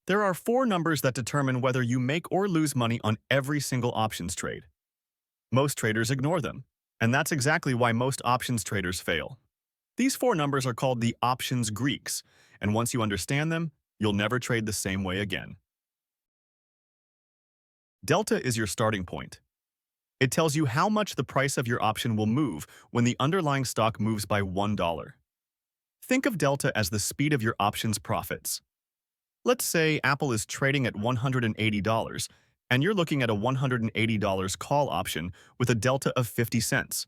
There are four numbers that determine whether you make or lose money on every single options trade. Most traders ignore them, and that's exactly why most options traders fail. These four numbers are called the options Greeks, and once you understand them, you'll never trade the same way again. Delta is your starting point. It tells you how much the price of your option will move when the underlying stock moves by $1. Think of delta as the speed of your option's profits. Let's say Apple is trading at $180, and you're looking at a $180 call option with a delta of 50 cents.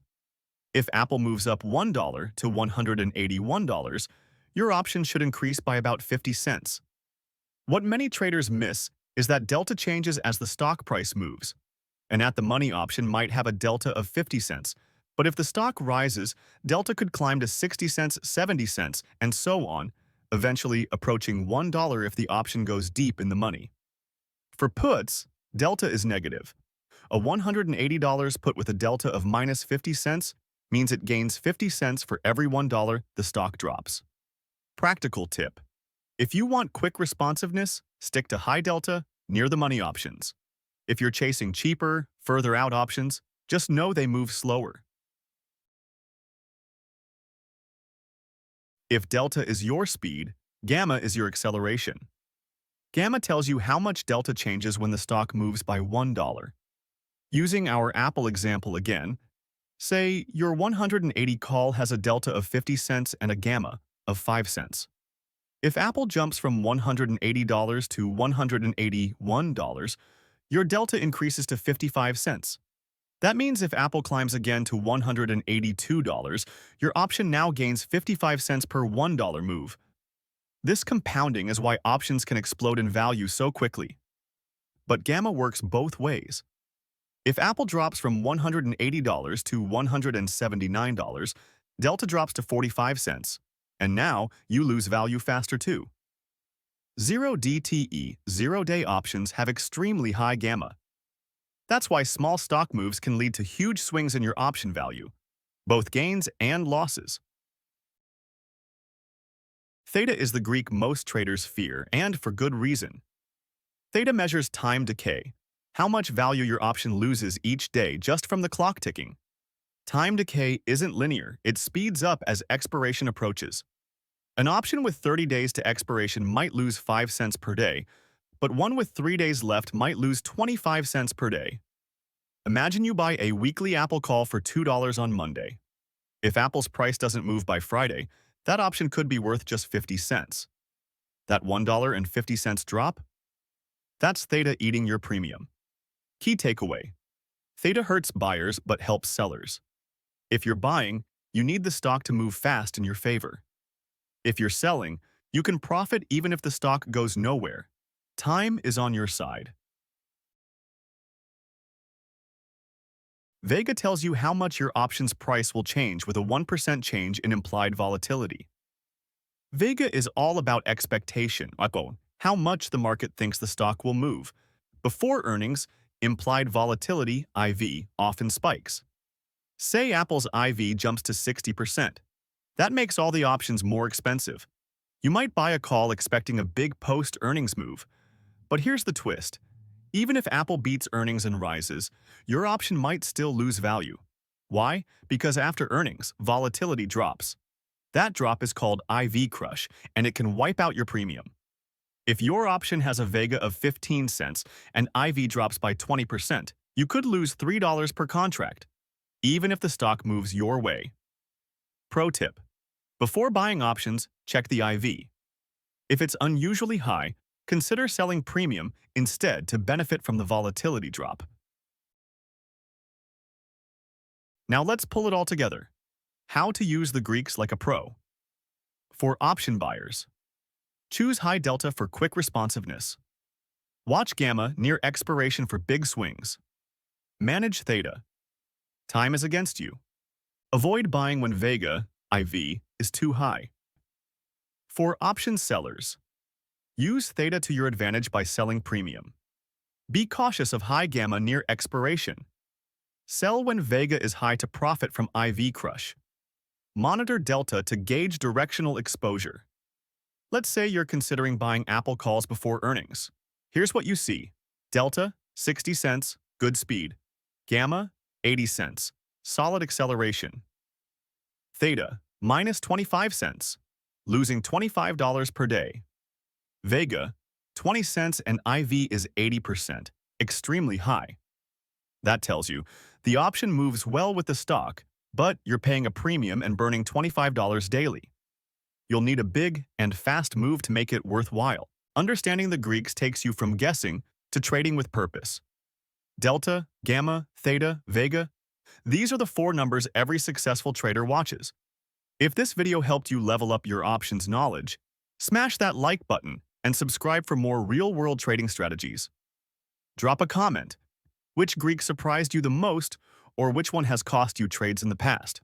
If Apple moves up $1 to $181, your option should increase by about 50 cents. What many traders miss is that delta changes as the stock price moves. An at-the-money option might have a delta of 50 cents, but if the stock rises, delta could climb to 60 cents, 70 cents, and so on, eventually approaching $1 if the option goes deep in the money. For puts, delta is negative. A $180 put with a delta of minus 50 cents means it gains 50 cents for every $1 the stock drops. Practical tip: if you want quick responsiveness, stick to high delta, near the money options. If you're chasing cheaper, further out options, just know they move slower. If delta is your speed, gamma is your acceleration. Gamma tells you how much delta changes when the stock moves by $1. Using our Apple example again, say your 180 call has a delta of 50 cents and a gamma of 5 cents. If Apple jumps from $180 to $181, your delta increases to 55 cents. That means if Apple climbs again to $182, your option now gains 55 cents per $1 move. This compounding is why options can explode in value so quickly. But gamma works both ways. If Apple drops from $180 to $179, delta drops to 45 cents, and now you lose value faster too. 0DTE, zero-day options have extremely high gamma. That's why small stock moves can lead to huge swings in your option value, both gains and losses. Theta is the Greek most traders fear, and for good reason. Theta measures time decay, how much value your option loses each day just from the clock ticking. Time decay isn't linear, it speeds up as expiration approaches. An option with 30 days to expiration might lose 5 cents per day, but one with 3 days left might lose 25 cents per day. Imagine you buy a weekly Apple call for $2 on Monday. If Apple's price doesn't move by Friday, that option could be worth just 50 cents. That $1.50 drop? That's Theta eating your premium. Key takeaway: Theta hurts buyers but helps sellers. If you're buying, you need the stock to move fast in your favor. If you're selling, you can profit even if the stock goes nowhere. Time is on your side. Vega tells you how much your option's price will change with a 1% change in implied volatility. Vega is all about expectation, how much the market thinks the stock will move. Before earnings, implied volatility, IV, often spikes. Say Apple's IV jumps to 60%. That makes all the options more expensive. You might buy a call expecting a big post-earnings move. But here's the twist: even if Apple beats earnings and rises, your option might still lose value. Why? Because after earnings, volatility drops. That drop is called IV crush, and it can wipe out your premium. If your option has a Vega of 15 cents and IV drops by 20%, you could lose $3 per contract, even if the stock moves your way. Pro tip: before buying options, check the IV. If it's unusually high, consider selling premium instead to benefit from the volatility drop. Now let's pull it all together. How to use the Greeks like a pro. For option buyers, choose high delta for quick responsiveness. Watch gamma near expiration for big swings. Manage theta. Time is against you. Avoid buying when Vega, IV, is too high. For option sellers, use theta to your advantage by selling premium. Be cautious of high gamma near expiration. Sell when Vega is high to profit from IV crush. Monitor delta to gauge directional exposure. Let's say you're considering buying Apple calls before earnings. Here's what you see. Delta, 60 cents, good speed. Gamma, 80 cents, solid acceleration. Theta, minus 25 cents, losing $25 per day. Vega, 20 cents and IV is 80%, extremely high. That tells you the option moves well with the stock, but you're paying a premium and burning $25 daily. You'll need a big and fast move to make it worthwhile. Understanding the Greeks takes you from guessing to trading with purpose. Delta, Gamma, Theta, Vega, these are the four numbers every successful trader watches. If this video helped you level up your options knowledge, smash that like button and subscribe for more real-world trading strategies. Drop a comment. Which Greek surprised you the most, or which one has cost you trades in the past?